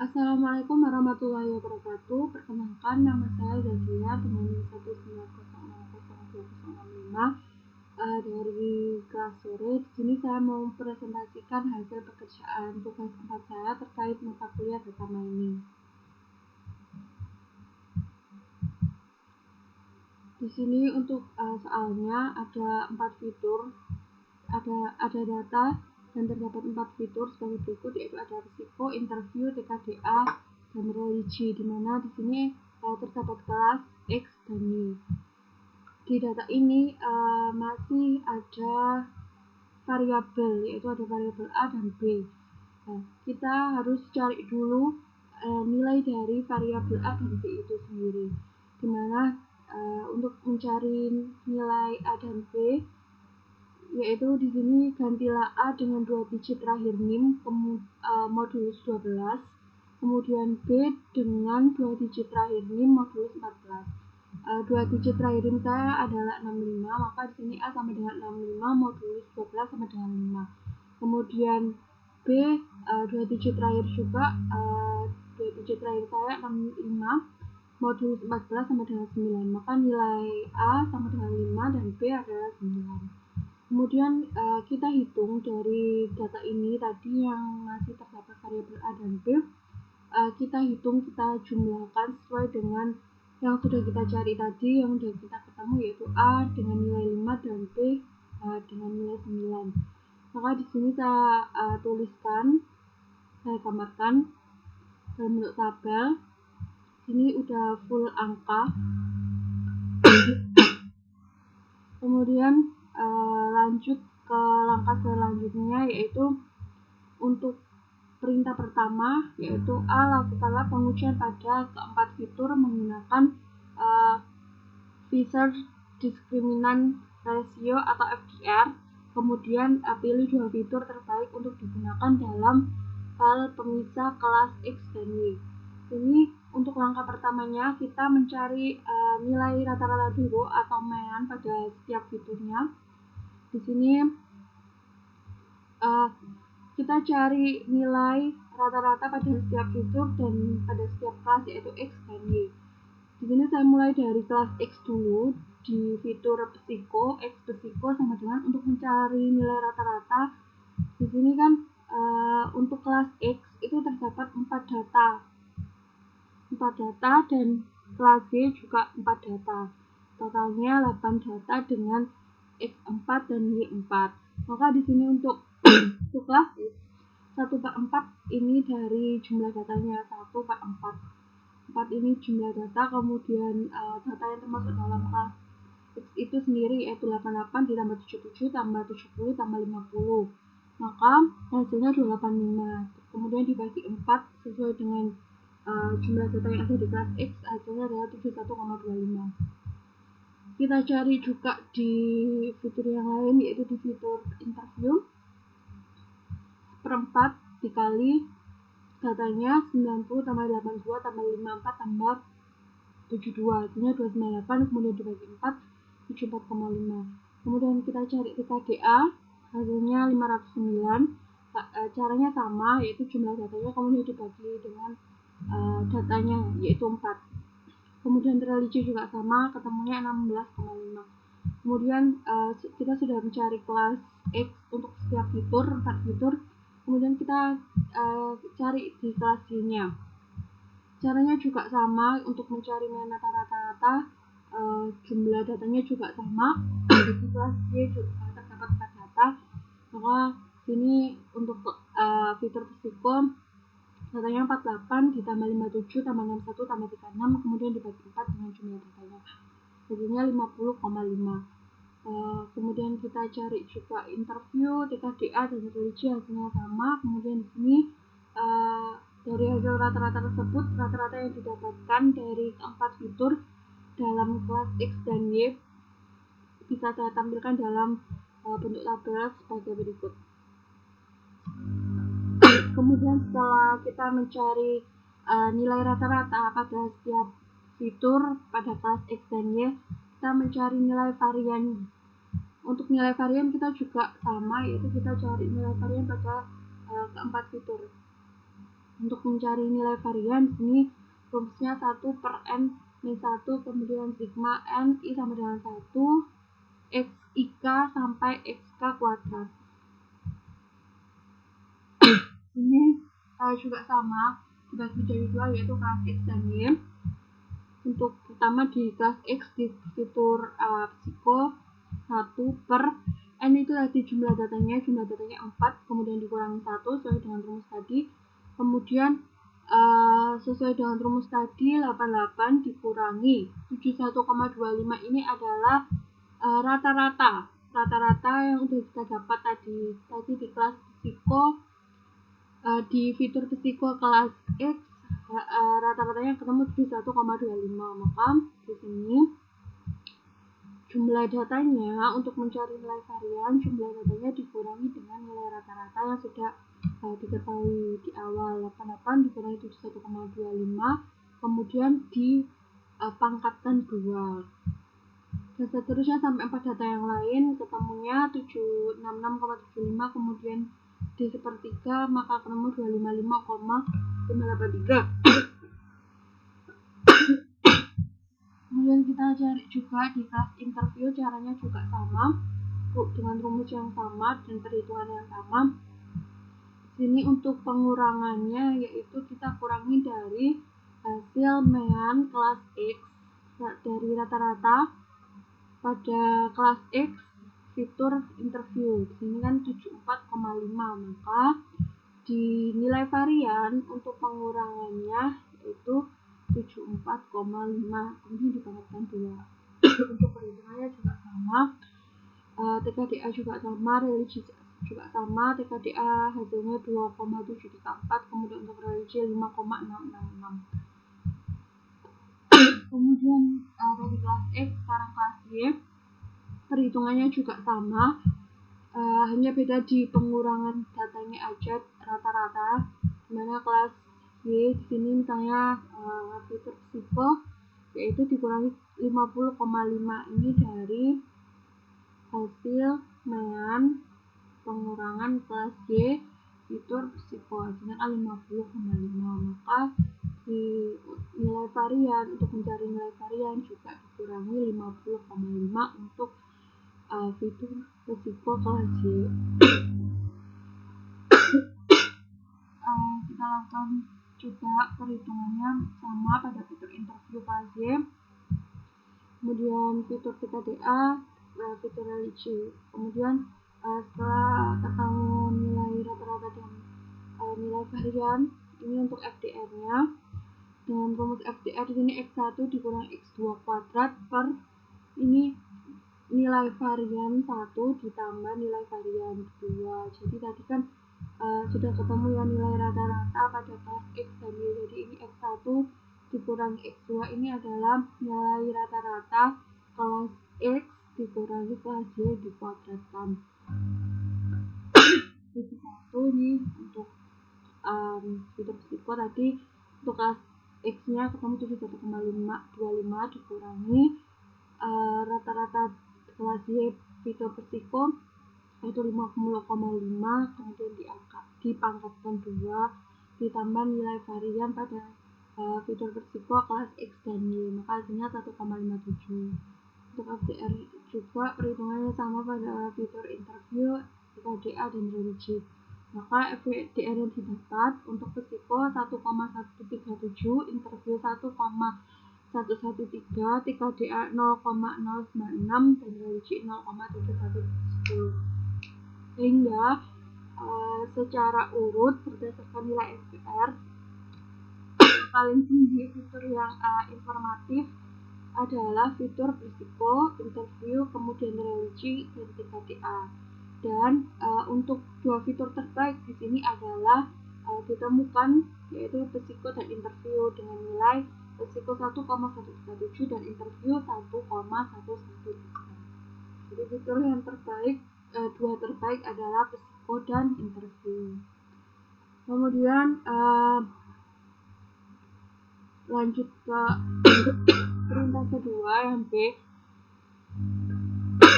Assalamualaikum warahmatullahi wabarakatuh. Perkenalkan, nama saya Zakia dengan NIM 190602065 dari kelas sore. Di sini saya mau presentasikan hasil pekerjaan tugas 4 saya terkait mata kuliah data mining. Di sini untuk soalnya ada 4 fitur, ada data dan terdapat 4 fitur sebagai berikut, yaitu ada risiko, interview, TKDA, dan religi, di mana di sini terdapat kelas X dan Y. Di data ini masih ada variabel, yaitu ada variabel A dan B. Nah, kita harus cari dulu nilai dari variabel A dan B itu sendiri, dimana untuk mencari nilai A dan B, yaitu di sini gantilah A dengan 2 digit terakhir NIM modulus 12, kemudian B dengan 2 digit terakhir NIM modulus 14. 2 digit terakhir NIM saya adalah 65, maka di sini A sama dengan 65 modulus 12 sama dengan 5. Kemudian B 2 digit terakhir juga, 2 digit terakhir saya 65 modulus 14 sama dengan 9, maka nilai A sama dengan 5 dan B adalah 9. Kemudian kita hitung dari data ini tadi yang masih terdapat variabel A dan B, kita hitung, kita jumlahkan sesuai dengan yang sudah kita cari tadi, yang sudah kita ketemu, yaitu A dengan nilai 5 dan B dengan nilai 9. Maka di sini saya tuliskan, saya gambarkan dalam bentuk tabel. Ini udah full angka. Kemudian lanjut ke langkah selanjutnya, yaitu untuk perintah pertama, yaitu A, lakukanlah pengujian pada keempat fitur menggunakan Fisher Discriminant Ratio atau FDR. Kemudian pilih 2 fitur terbaik untuk digunakan dalam hal pemisah kelas X dan Y. Ini untuk langkah pertamanya kita mencari nilai rata-rata dulu atau mean pada setiap fiturnya. Di sini kita cari nilai rata-rata pada setiap fitur dan pada setiap kelas, yaitu X dan Y. Di sini saya mulai dari kelas X dulu. Di fitur psiko, X psiko sama dengan untuk mencari nilai rata-rata. Di sini kan untuk kelas X itu terdapat 4 data dan kelas Y juga 4 data. Totalnya 8 data dengan X4 dan Y4. Maka di sini untuk kelas X 1/4 ini dari jumlah datanya, 1/4. 4 ini jumlah data, kemudian data yang termasuk dalam kelas X itu sendiri, yaitu 88 ditambah 77 tambah 70 tambah 50. Maka hasilnya 285. Kemudian dibagi 4 sesuai dengan jumlah data yang ada di kelas X, hasilnya adalah 71,25. Kita cari juga di fitur yang lain, yaitu di fitur interview. 1/4 dikali datanya 90 tambah 82 tambah 54 tambah 72, artinya 298, kemudian dibagi 4, 74,5. Kemudian kita cari TKDA, hasilnya 509. Caranya sama, yaitu jumlah datanya kemudian dibagi dengan datanya, yaitu 4. Kemudian religi juga sama, ketemunya 16,5. Kemudian kita sudah mencari kelas X untuk setiap fitur, 4 fitur. Kemudian kita cari di kelas Y-nya. Caranya juga sama, untuk mencari mean rata-rata, jumlah datanya juga sama. Di kelas Y juga terdapat 4 data. Maka sini untuk fitur psiko, datanya 48 ditambah 57 tambah 61 tambah 36, kemudian dibagi 4 dengan jumlah datanya, hasilnya 50,5. Kemudian kita cari juga interview, TKDA, dan religi, hasilnya sama. Kemudian di sini dari hasil rata-rata tersebut, rata-rata yang didapatkan dari keempat fitur dalam kelas X dan Y bisa saya tampilkan dalam bentuk tabel sebagai berikut. Kemudian setelah kita mencari nilai rata-rata pada setiap fitur pada kelas X dan Y, kita mencari nilai varian. Untuk nilai varian kita juga sama, yaitu kita cari nilai varian pada keempat fitur. Untuk mencari nilai varian di sini rumusnya 1/n min 1 kemudian sigma n i sama dengan 1 x ik sampai xk kuadrat. Ini juga sama dibagi jadi dua, yaitu kelas X dan Y. Untuk pertama di kelas X di fitur psiko 1/n itu tadi jumlah datanya 4, kemudian dikurangi 1 sesuai dengan rumus tadi. Kemudian sesuai dengan rumus tadi 88 dikurangi 71,25 ini adalah rata-rata yang udah kita dapat tadi di kelas psiko. Di fitur psiko kelas X rata-ratanya ketemu 71,25. Maka di sini jumlah datanya untuk mencari nilai varian, jumlah datanya dikurangi dengan nilai rata-rata yang sudah diketahui di awal. 88 dikurangi 71,25 kemudian dipangkatkan 2 dan seterusnya sampai 4 data yang lain ketemunya 766,75 kemudian di sepertiga maka ketemu 255,583. Kemudian kita cari juga di kelas interview, caranya juga sama dengan rumus yang sama dan perhitungan yang sama. Sini untuk pengurangannya yaitu kita kurangi dari hasil mean kelas X dari rata-rata pada kelas X fitur interview. Di sini kan 74,5, maka di nilai varian untuk pengurangannya yaitu 74,5 kemudian dipangkatkan 2. Untuk perhitungannya juga sama, TKDA juga sama, religi juga sama. TKDA hasilnya 2,734 kemudian untuk religi 5,666. Kemudian dari kelas X sekarang kelas Y perhitungannya juga sama, hanya beda di pengurangan datanya aja rata-rata. Dimana kelas Y di sini misalnya fitur psiko yaitu dikurangi 50,5 ini dari hasil mean pengurangan kelas Y fitur psiko hasilnya 50,5. Maka di nilai varian untuk mencari nilai varian juga dikurangi 50,5 untuk fitur psiko kelas Y. Kita lakukan juga perhitungannya sama pada fitur interview kelas Y, kemudian fitur TKDA, fitur religi. Kemudian setelah ketemu nilai rata-rata dan nilai varian, ini untuk FDR-nya dengan rumus FDR di sini X1 dikurang X2 kuadrat per ini nilai varian 1 ditambah nilai varian 2. Jadi tadi kan sudah ketemu ya nilai rata-rata pada kelas X dan Y. Jadi ini X1 dikurangi X2 ini adalah nilai rata-rata kelas X dikurangi kelas Y dikuadratkan. Jadi 1 ini untuk fitur psiko tadi untuk kelas X-nya ketemu 71,25 dikurangi rata-rata kelas Y fitur psiko itu 50,5 kemudian dipangkatkan 2 ditambah nilai varian pada fitur psiko kelas X dan Y, maka hasilnya 1,57. Untuk FDR juga perhitungannya sama pada fitur interview, TKDA dan religi. Maka FDR yang didapat untuk psiko 1,137, interview 1,113, TKDA 0,096 dan religi 0,7110. Sehingga secara urut berdasarkan nilai FDR paling tinggi fitur yang informatif adalah fitur psiko, interview, kemudian religi dan TKDA. Dan untuk dua fitur terbaik di sini adalah ditemukan yaitu psiko dan interview dengan nilai psiko 1,137 dan interview 1,113. Jadi fitur yang terbaik, dua terbaik adalah psiko dan interview. Kemudian lanjut ke perintah kedua yang B,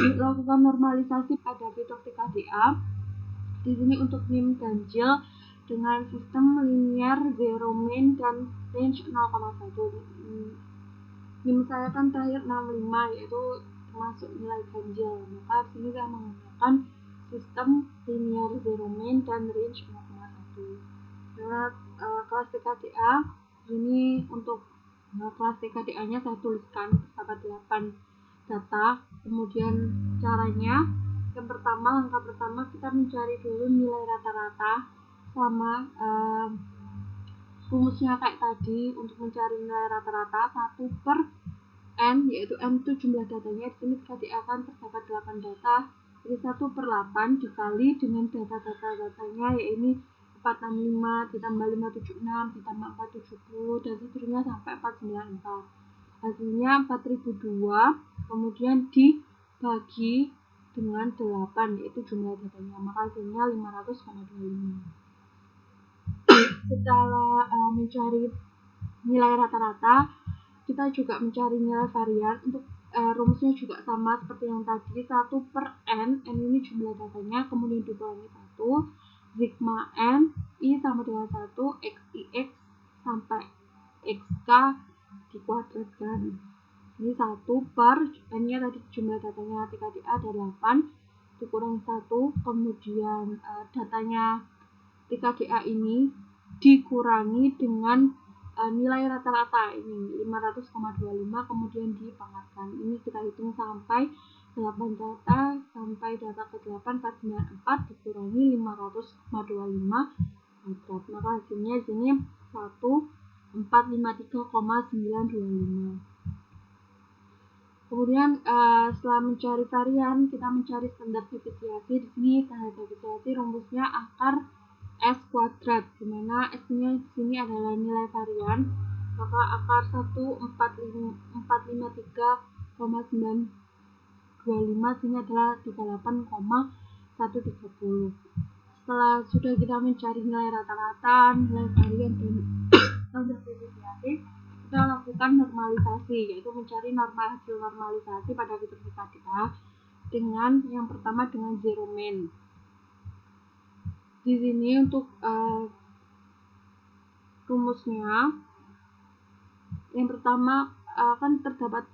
dilakukan normalisasi pada fitur TKDA. Di sini untuk NIM ganjil dengan sistem linear zero mean dan range 0,1. NIM saya kan terakhir 65, yaitu termasuk nilai ganjil. Maka di sini saya menggunakan sistem linear zero mean dan range 0,1. Lewat kelas TKDA, ini untuk kelas TKDA-nya saya tuliskan terdapat 8 data. Kemudian caranya, yang pertama, langkah pertama kita mencari dulu nilai rata-rata sama rumusnya kayak tadi. Untuk mencari nilai rata-rata 1 per n, yaitu n itu jumlah datanya. Di sini TKDA akan terdapat 8 data, jadi 1 per 8 dikali dengan datanya, yaitu 465 ditambah 576 ditambah 470 dan seterusnya sampai 494. Hasilnya 4002, kemudian dibagi dengan 8, yaitu jumlah datanya, maka hasilnya 500,25. Setelah mencari nilai rata-rata, kita juga mencari nilai varian. Untuk rumusnya juga sama seperti yang tadi, 1 per n ini jumlah datanya, kemudian dikurangi 1, sigma n, i sama dengan 1, x sampai xk dikuadratkan. Ini 1 per n nya tadi jumlah datanya TKDA ada 8, dikurangi 1, kemudian datanya TKDA ini dikurangi dengan nilai rata-rata ini 500,25, kemudian dipangkatkan. Ini kita hitung sampai 8 data, sampai data ke-8 494 dikurangi 500,25 kuadrat, maka hasilnya di sini 1453,925. Kemudian setelah mencari varian, kita mencari standar deviasi. Di sini standar deviasi rumusnya akar S kuadrat, dimana S-nya di sini adalah nilai varian, maka akar 1453,925 sini adalah 38,130. Setelah sudah kita mencari nilai rata-rata, nilai varian dan standar deviasi, kita lakukan normalisasi, yaitu mencari hasil normalisasi pada fitur TKDA dengan yang pertama dengan zero mean. Di sini untuk rumusnya, yang pertama kan terdapat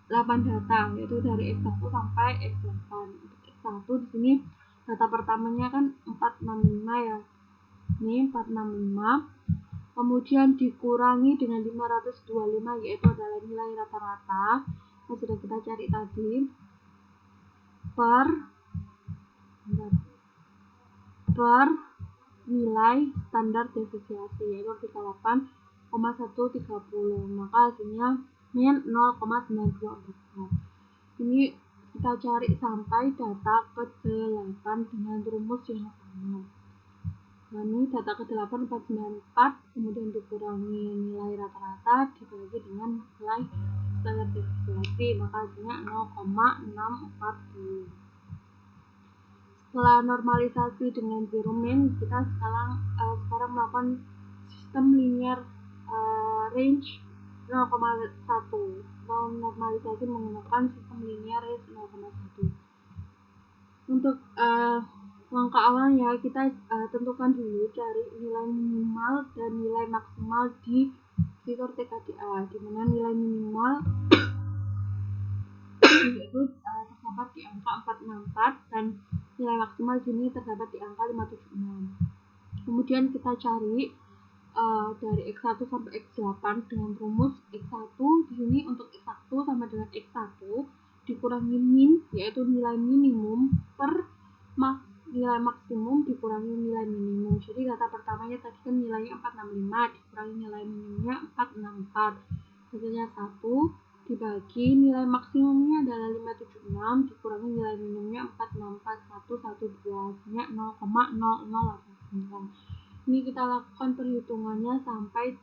8 data, yaitu dari X1 sampai X8. Untuk X1 di sini data pertamanya kan 465 ya. Ini 465. Kemudian dikurangi dengan 525, yaitu adalah nilai rata-rata yang sudah kita cari tadi, per nilai standar deviasi, yaitu 38,130, maka hasilnya min 0,9244. Ini kita cari sampai data ke-8 dengan rumus yang sama. Nah, ini data ke-8 494, kemudian dikurangi nilai rata-rata dibagi dengan nilai standar deviasi, maka hasilnya 0,640. Setelah normalisasi dengan zero mean, kita sekarang melakukan sistem linear range 0,1. Normalisasi menggunakan sistem linear range 0,1. Untuk langkah awalnya kita tentukan dulu dari nilai minimal dan nilai maksimal di fitur TKDA, di mana nilai minimal yaitu terdapat di angka 464 dan nilai maksimal sini terdapat di angka 576. Kemudian kita cari dari X1 sampai X8 dengan rumus X1 di sini. Untuk X1 sama dengan X1 dikurangi min, yaitu nilai minimum, per nilai maksimum dikurangi nilai minimum. Jadi data pertamanya tadi kan nilainya 465 dikurangi nilai minimumnya 464, hasilnya 1 dibagi nilai maksimumnya adalah 576 dikurangi nilai minimumnya 464,112, hasilnya 0,0089. Ini kita lakukan perhitungannya sampai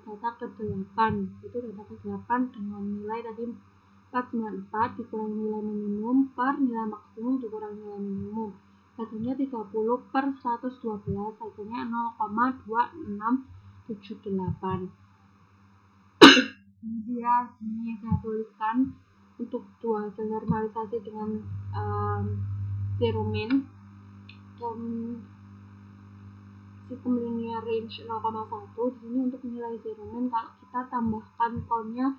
data ke-8, itu data ke-8 dengan nilai tadi 494 dikurangi nilai minimum per nilai maksimum dikurangi nilai minimum, hasilnya 30 per 112, hasilnya 0,2678. Kemudian ini saya tuliskan untuk dua hasil normalisasi dengan zero mean, dan sistem linear range 0,1. Di sini untuk nilai zero min kalau kita tambahkan count-nya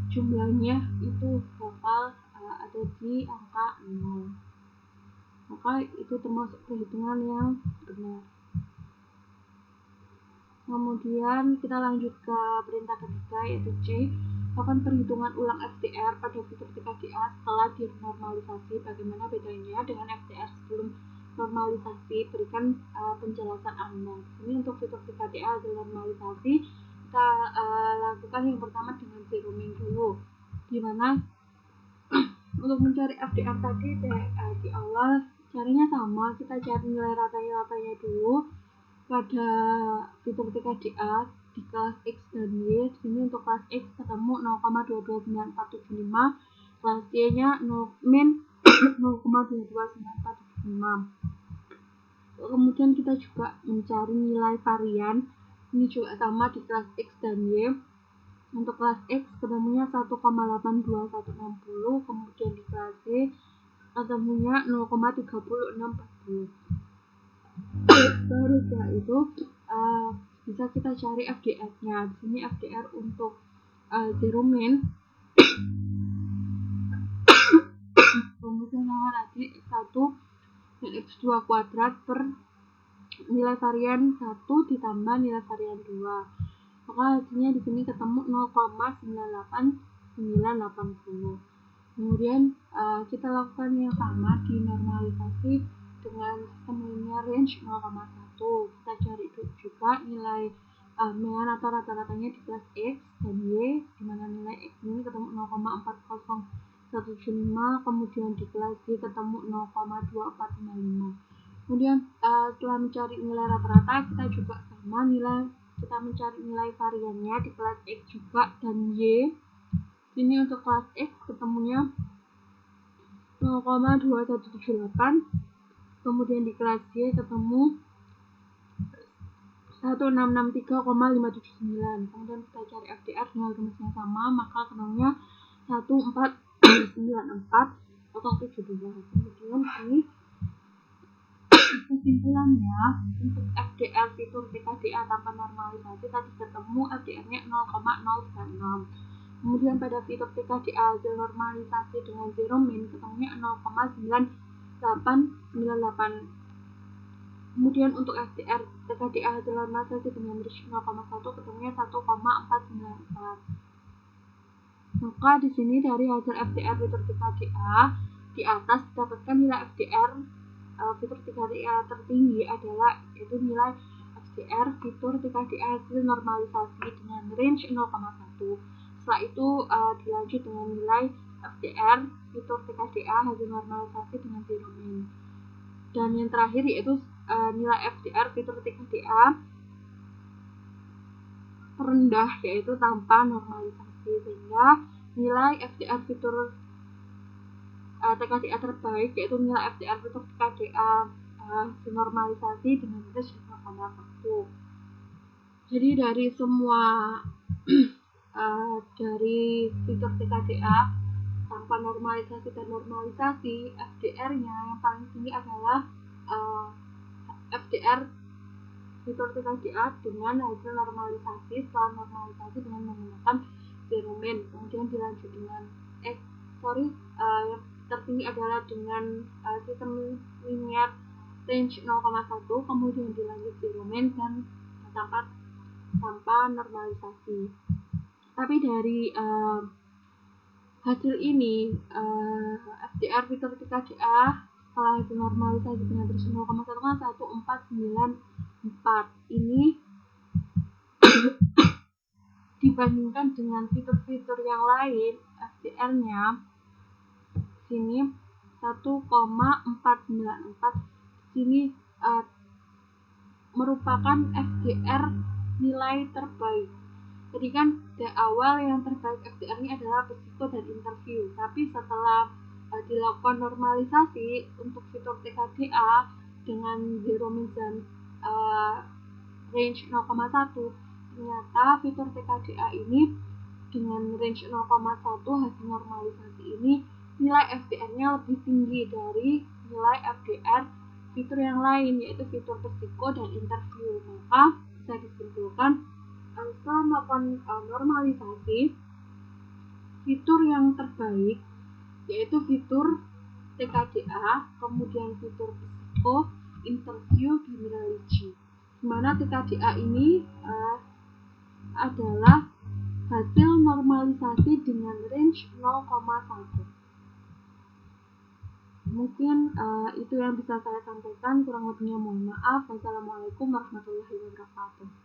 jumlahnya itu bakal ada di angka 0. Maka itu termasuk perhitungan yang benar. Kemudian kita lanjut ke perintah ketiga, yaitu C. Lakukan perhitungan ulang FTR pada fitur TKDA setelah dinormalisasi. Bagaimana bedanya dengan FTR sebelum normalisasi? Berikan penjelasan Anda. Ini untuk fitur TKDA hasil normalisasi. Kita lakukan yang pertama dengan zero min dulu, dimana untuk mencari FTR tadi di awal caranya sama, kita cari nilai ratanya dulu pada fitur TKDA di kelas X dan Y. Di sini untuk kelas X ketemu 0,229475, kelas Y-nya min 0,229475. Kemudian kita juga mencari nilai varian. Ini juga sama di kelas X dan Y. Untuk kelas X ketemunya 1,82160, kemudian di kelas Y ketemunya 0,3640. Baru setelah itu bisa kita cari FDR-nya. Di sini FDR untuk zero min kemudian tadi X1 dan X2 kuadrat per nilai varian 1 ditambah nilai varian 2. Maka hasilnya di sini ketemu 0,98980. Kemudian kita lakukan yang sama di normalisasi dengan sistem linear range 0,1. Kita cari juga nilai mean atau rata-ratanya di kelas X dan Y, di mana nilai X ini ketemu 0,40175, kemudian di kelas Y ketemu 0,2455. Kemudian setelah mencari nilai rata-rata, kita juga sama kita mencari nilai variannya di kelas X juga dan Y. Ini untuk kelas X ketemunya 0,2178, kemudian di kelas Y ketemu 1663,579. Kemudian kita cari FDR dengan rumusnya sama, maka ketemunya 1494,72. Kemudian ini kesimpulannya, untuk FDR fitur TKDA tanpa normalisasi tadi ketemu FDR-nya 0,096. Kemudian pada fitur TKDA hasil normalisasi dengan zero min ketemunya 0,9898. Kemudian untuk FDR TKDA hasil normalisasi dengan range 0,1 ketemunya 1,494. Maka di sini dari hasil FDR fitur TKDA di atas didapatkan nilai FDR fitur TKDA tertinggi adalah yaitu nilai FDR fitur TKDA hasil normalisasi dengan range 0,1. Setelah itu dilanjut dengan nilai FDR fitur TKDA hasil normalisasi dengan zero min. Dan yang terakhir yaitu nilai FDR fitur TKDA terendah, yaitu tanpa normalisasi, sehingga nilai FDR fitur TKDA terbaik yaitu nilai FDR fitur TKDA normalisasi dengan range 0,1. Jadi dari semua dari fitur TKDA tanpa normalisasi dan normalisasi, FDR-nya yang paling tinggi adalah FDR fitur TKDA dengan hasil normalisasi setelah normalisasi dengan menggunakan zero min. Kemudian dilanjut dengan yang tertinggi adalah dengan sistem linear range 0,1, kemudian dilanjut zero min dan tanpa normalisasi. Tapi dari hasil ini FDR fitur TKDA setelah hasil normalisasi dengan range 0,1 kan 1494. Ini dibandingkan dengan fitur-fitur yang lain, FDR-nya sini 1,494. Sini merupakan FDR nilai terbaik. Jadi kan di awal yang terbaik FDR-nya adalah psiko dan interview, tapi setelah dilakukan normalisasi untuk fitur TKDA dengan zero min dan range 0,1, ternyata fitur TKDA ini dengan range 0,1 hasil normalisasi ini nilai FDR-nya lebih tinggi dari nilai FDR fitur yang lain, yaitu fitur psiko dan interview. Maka bisa disimpulkan setelah melakukan normalisasi, fitur yang terbaik yaitu fitur TKDA, kemudian fitur psiko, interview, dan religi. Dimana TKDA ini adalah hasil normalisasi dengan range 0,1. Mungkin itu yang bisa saya sampaikan, kurang lebihnya mohon maaf. Wassalamualaikum warahmatullahi wabarakatuh.